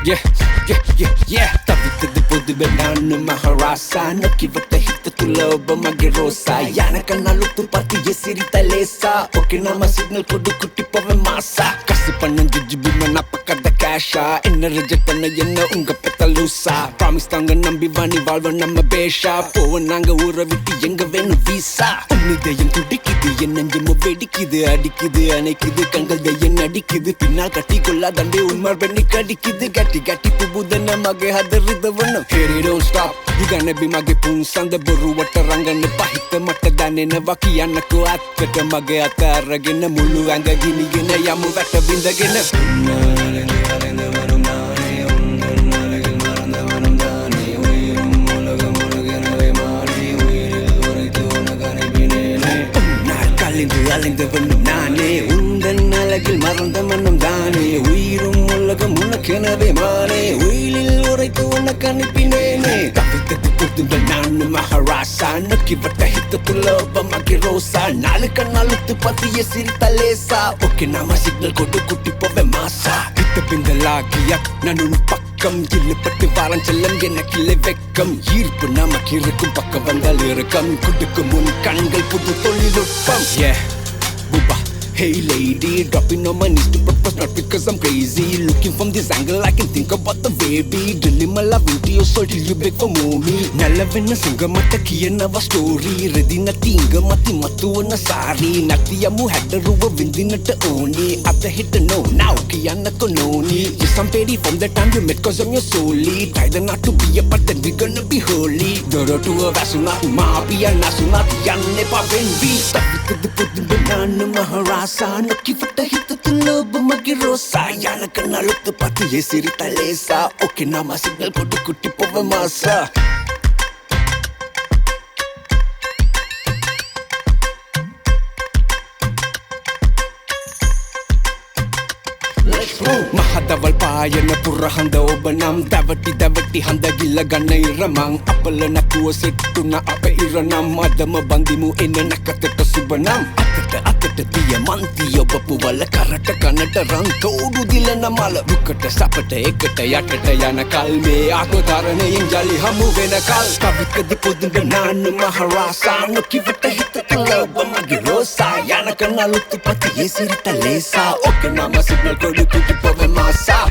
Yeah, yeah. தவித்தது பொதுவே நானு மகாராசா நோக்கி விட்ட ஹித்த துலோப மகே ரோசா யானக்க நாளுத்து பார்த்து சிரித்த லேசா ஓகே நாம சிக்னல் கொடு குட்டி போவே மாசா கசு பண்ண ஜுஜுபி மன பக்கத கேஷா என்ன ரிஜெக்ட் பண்ண என்ன உங்க பெத்த லூசா ப்ராமிஸ் தாங்க நம்பி வாணி வாழ்வ நம்ம பேஷா போவோம் நாங்க ஊரை விட்டு எங்க வேணும் வீசா உன்னிதயம் துடிக்குது என் நெஞ்சமோ வெடிக்குது அடிக்குது அணைக்குது கண்கள் தெய்யன் அடிக்குது பின்னால் கட்டி கொள்ளாதண்டே உண்மை பெண்ணி கடிக்குது கட்டி கட்டி புபுதன மகே ஹதறிதவனும் Here it don't stop You gonna be mage punsande boru watarangane pahita matadane na vakiyanako attata mage ataragena mulu anga ginigena yamu vatta bindagena alende varum nane undanalagil maranda vanum dane uirum ulagam ulagena mari uiril urithu unagane binene alende vanum nane undanalagil maranda vanum dane uirum ulagam unakenave mane uiril urithu unagane binene தவித்தது நானு மகாராசா நோக்கி விட்ட ஹித்த துலோப மகே ரோசா நாளுக்கு நாளுத்து பார்த்து சிரித்த லேசா okay நாம signal கொடு குட்டி போவே மாசா கிட்ட பிந்தலாகியா நான் உன் பக்கம் இல்லப்பட்டு வாரம் செல்லம் எனக்கில்லை வெக்கம் ஈர்ப்பு நமக்கு இருக்கும் பக்கம் வந்தால் இருக்கும் குடுக்கும் உன் கண்கள் புது தொழில்நுட்பம் புபா Hey lady, dropping on my knees to propose not because I'm crazy Looking from this angle I can think about the baby Drilling my love into your soul till you beg for more Nalavenna singa mata kiyanava story Redina tinga mati matuwana sari Natiyamu hadaruva vindinata oni Atta hit no now kiyanako noni Yes I'm petty from the time you met cause I'm your soully Try the not to be a but then we gonna be holy Doro to a vasunat maapiya nasunat yanne pa venvi Tavitadu pudumbe nanu maharasa நோக்கி விட்ட ஹித்த துலோப மகே ரோசா யானக்க நாளுத்து பார்த்து சிரித்த லேசா okay நாம signal போட்டு குட்டி போவே மாசா Mahadawal payana pura handa obanam Davati handa gila ganna iramang Apala nakuwa settu na ape iranam Madama bandimu ena nakatata subanam Atata tiya manti yobapu wala karata kanata rang Todu dila namala Dukata sapata ekata yatata yana kalme Atma dharane yang jali hamu vena kal Kavikadi pudunda nanu maharasa Noki vata hita tuloba mage rosa Yanaka nalutu pati sirita lesa Oke nama signal kodu kutu pove masa